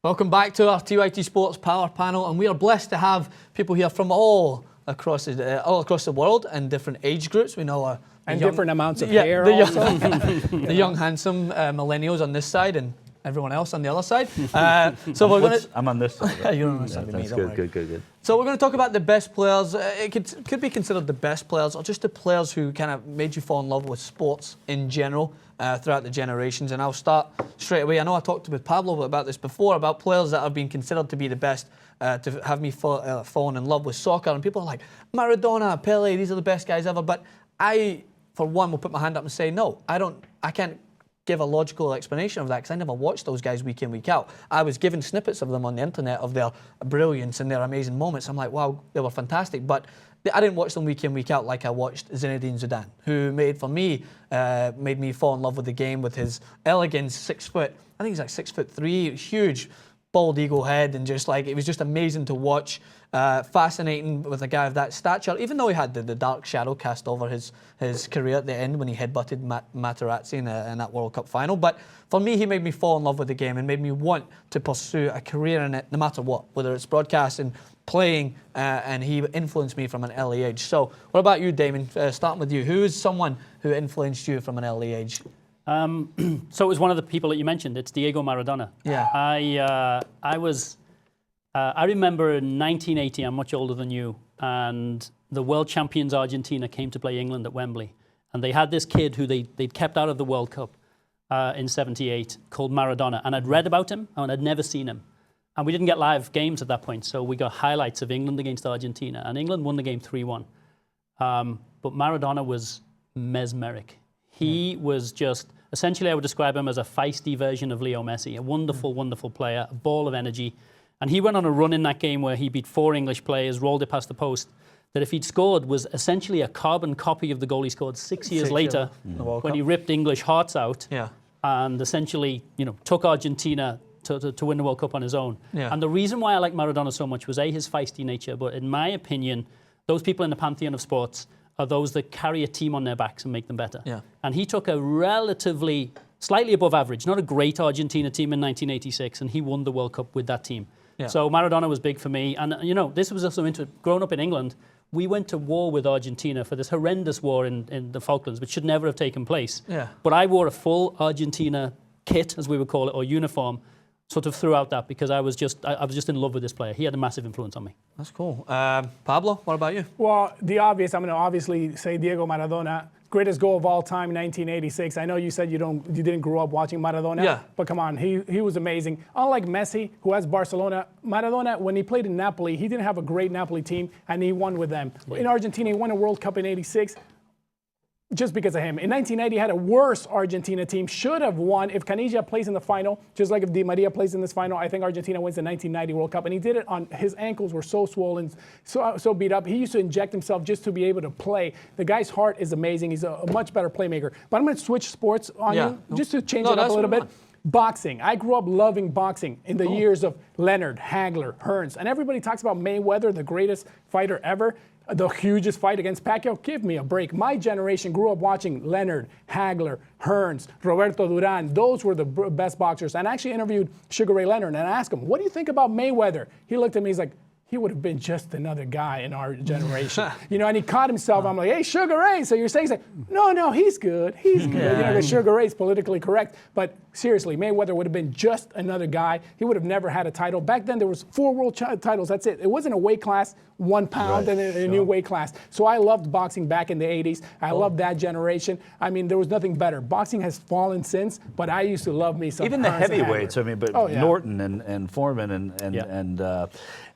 Welcome back to our TYT Sports Power Panel, and we are blessed to have people here from all across the world and different age groups. We know and different amounts of hair also. The young, handsome millennials on this side and everyone else on the other side. So we're going to... I'm on this side. You're on this side with me, don't worry. Good. So we're going to talk about the best players. It could be considered the best players, or just the players who kind of made you fall in love with sports in general throughout the generations. And I'll start straight away. I know I talked with Pablo about this before, about players that have been considered to be the best to have me fallen in love with soccer. And people are like, Maradona, Pele, these are the best guys ever. But I, for one, will put my hand up and say, no, I can't give a logical explanation of that, because I never watched those guys week in, week out. I was given snippets of them on the internet of their brilliance and their amazing moments. I'm like, wow, they were fantastic. But I didn't watch them week in, week out like I watched Zinedine Zidane, who made me fall in love with the game with his elegance, 6 foot. I think he's like 6'3", huge, bald eagle head, and just like, it was just amazing to watch. Fascinating with a guy of that stature, even though he had the dark shadow cast over his career at the end when he headbutted Materazzi in that World Cup final. But for me, he made me fall in love with the game and made me want to pursue a career in it, no matter what, whether it's broadcasting, playing, and he influenced me from an early age. So what about you, Damon? Starting with you, who is someone who influenced you from an early age? So it was one of the people that you mentioned. It's Diego Maradona. Yeah. I remember in 1980, I'm much older than you, and the world champions Argentina came to play England at Wembley. And they had this kid who they'd kept out of the World Cup in '78 called Maradona. And I'd read about him, and I'd never seen him. And we didn't get live games at that point, so we got highlights of England against Argentina. And England won the game 3-1. But Maradona was mesmeric. He was just, essentially I would describe him as a feisty version of Leo Messi, a wonderful, wonderful player, a ball of energy. And he went on a run in that game where he beat 4 English players, rolled it past the post, that if he'd scored was essentially a carbon copy of the goal he scored 6 years later when he ripped English hearts out and essentially, took Argentina to win the World Cup on his own. Yeah. And the reason why I like Maradona so much was his feisty nature, but in my opinion, those people in the pantheon of sports are those that carry a team on their backs and make them better. Yeah. And he took a relatively, slightly above average, not a great Argentina team in 1986, and he won the World Cup with that team. Yeah. So Maradona was big for me. And, this was also growing up in England, we went to war with Argentina for this horrendous war in the Falklands, which should never have taken place. Yeah. But I wore a full Argentina kit, as we would call it, or uniform, sort of throughout that, because I was just in love with this player. He had a massive influence on me. That's cool. Pablo, what about you? Well, the obvious, I'm going to obviously say Diego Maradona. Greatest goal of all time, 1986. I know you said you didn't grow up watching Maradona, but come on, he was amazing. Unlike Messi, who has Barcelona, Maradona, when he played in Napoli, he didn't have a great Napoli team, and he won with them. Right. In Argentina, he won a World Cup in '86. Just because of him. In 1990, he had a worse Argentina team. Should have won if Canilla plays in the final, just like if Di Maria plays in this final. I think Argentina wins the 1990 World Cup. And he did it on, his ankles were so swollen, so beat up. He used to inject himself just to be able to play. The guy's heart is amazing. He's a much better playmaker. But I'm going to switch sports on you, just to change it up a little bit. Boxing. I grew up loving boxing in the years of Leonard, Hagler, Hearns. And everybody talks about Mayweather, the greatest fighter ever. The hugest fight against Pacquiao. Give me a break. My generation grew up watching Leonard, Hagler, Hearns, Roberto Duran. Those were the best boxers. And I actually interviewed Sugar Ray Leonard and I asked him, what do you think about Mayweather? He looked at me, he's like, he would have been just another guy in our generation. And he caught himself. I'm like, hey, Sugar Ray. So you're saying, he's like, no, he's good. He's good. Because Sugar Ray's politically correct. But seriously, Mayweather would have been just another guy. He would have never had a title. Back then, there was 4 world titles. That's it. It wasn't a weight class, 1 pound, and a new weight class. So I loved boxing back in the 80s. I loved that generation. I mean, there was nothing better. Boxing has fallen since, but I used to love me some. Even the heavyweights. I mean, but Norton and Foreman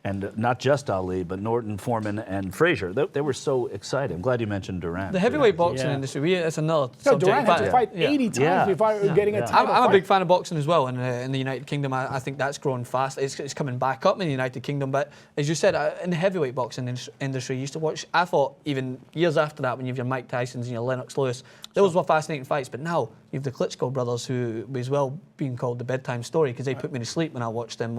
and not just Ali, but Norton, Foreman, and Frazier. They were so excited. I'm glad you mentioned Durant. The heavyweight boxing industry, that's another subject. Durant had to fight 80 times before getting a title. I'm a big fan of boxing as well in the United Kingdom. I think that's growing fast. It's coming back up in the United Kingdom. But as you said, in the heavyweight boxing industry, you used to watch, I thought even years after that, when you have your Mike Tysons and your Lennox Lewis, those were fascinating fights. But now you have the Klitschko brothers, who as well being called the bedtime story, because they put me to sleep when I watched them.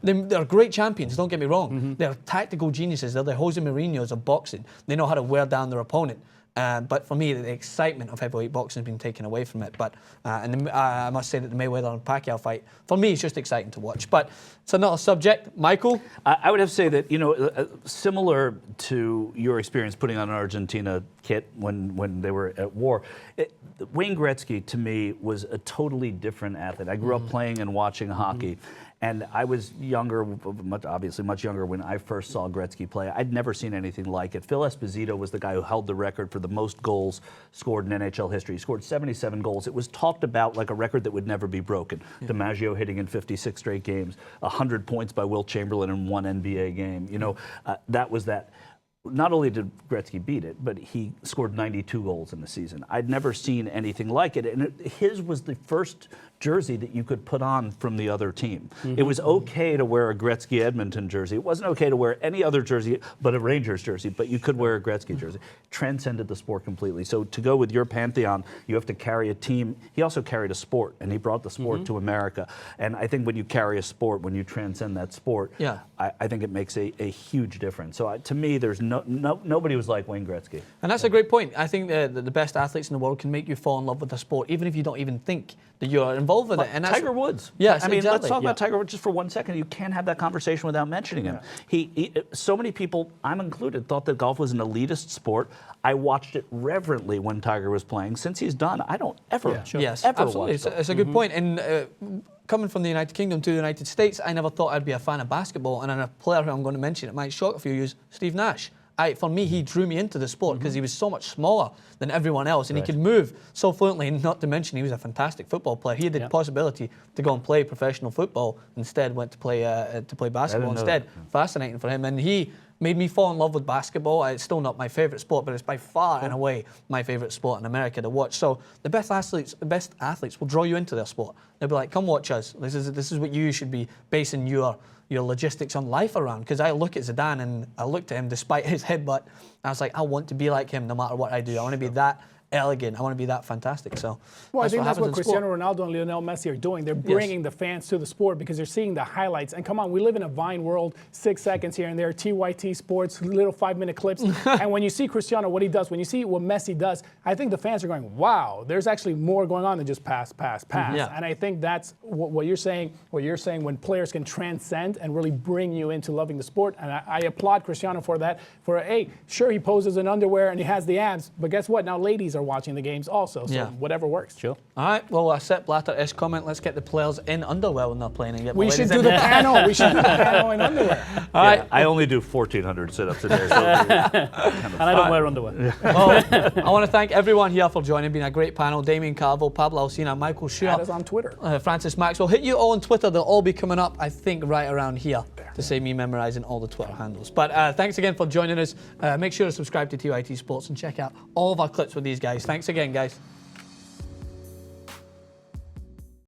They're great champions, don't get me wrong. They're tactical geniuses. They're the Jose Mourinhos of boxing. They know how to wear down their opponent. But for me, the excitement of heavyweight boxing has been taken away from it. But I must say that the Mayweather and Pacquiao fight, for me, it's just exciting to watch. But it's another subject. Michael? I would have to say that, similar to your experience putting on an Argentina kit when they were at war, Wayne Gretzky, to me, was a totally different athlete. I grew up playing and watching hockey. And I was younger, obviously much younger, when I first saw Gretzky play. I'd never seen anything like it. Phil Esposito was the guy who held the record for the most goals scored in NHL history. He scored 77 goals. It was talked about like a record that would never be broken. Yeah. DiMaggio hitting in 56 straight games, 100 points by Wilt Chamberlain in one NBA game. That was that. Not only did Gretzky beat it, but he scored 92 goals in the season. I'd never seen anything like it. And his was the first jersey that you could put on from the other team. It was okay to wear a Gretzky Edmonton jersey. It wasn't okay to wear any other jersey but a Rangers jersey, but you could wear a Gretzky jersey. Transcended the sport completely. So to go with your pantheon, you have to carry a team. He also carried a sport, and he brought the sport to America. And I think when you carry a sport, when you transcend that sport, I think it makes a huge difference. So to me, there's nobody was like Wayne Gretzky. And that's a great point. I think the best athletes in the world can make you fall in love with the sport, even if you don't even think that you're involved with it. And Tiger Woods. Yes, I mean, exactly. let's talk about Tiger Woods just for 1 second. You can't have that conversation without mentioning him. So many people, I'm included, thought that golf was an elitist sport. I watched it reverently when Tiger was playing. Since he's done, I don't ever, ever absolutely. watch golf. It's a good point. And coming from the United Kingdom to the United States, I never thought I'd be a fan of basketball. And a player who I'm going to mention, it might shock a few of you, is Steve Nash. For me, he drew me into the sport because he was so much smaller than everyone else, and he could move so fluently. And not to mention, he was a fantastic football player. He had the possibility to go and play professional football. Instead, went to play basketball instead. Fascinating for him, and he made me fall in love with basketball. It's still not my favorite sport, but it's by far and away my favorite sport in America to watch. So the best athletes will draw you into their sport. They'll be like, "Come watch us. This is what you should be basing your logistics on life around." Because I look at Zidane and I looked at him despite his headbutt, and I was like, I want to be like him no matter what I do. I want to be that elegant. I want to be that fantastic. So, well, I think that's what Cristiano Ronaldo and Lionel Messi are doing. They're bringing the fans to the sport because they're seeing the highlights. And come on, we live in a Vine world, 6 seconds here and there, TYT Sports, little 5-minute clips. And when you see Cristiano, what he does, when you see what Messi does, I think the fans are going, wow, there's actually more going on than just pass, pass, pass. And I think that's what you're saying, when players can transcend and really bring you into loving the sport. And I applaud Cristiano for that. Hey, sure, he poses in underwear and he has the abs, but guess what? Now ladies are watching the games also, so whatever works. Sure. All right, well, a Sepp Blatter-ish comment. Let's get the players in underwear when they're playing and get we should do the panel. We should do the panel in underwear. All right. I only do 1,400 sit-ups a day. So and I don't wear underwear. Well, I want to thank everyone here for joining. Been a great panel. Damian Carville, Pablo Alsina, Michael Shure. Add us on Twitter. Francis Maxwell. Hit you all on Twitter. They'll all be coming up, I think, right around here to save me memorizing all the Twitter handles. But thanks again for joining us. Make sure to subscribe to TYT Sports and check out all of our clips with these guys. Thanks again, guys.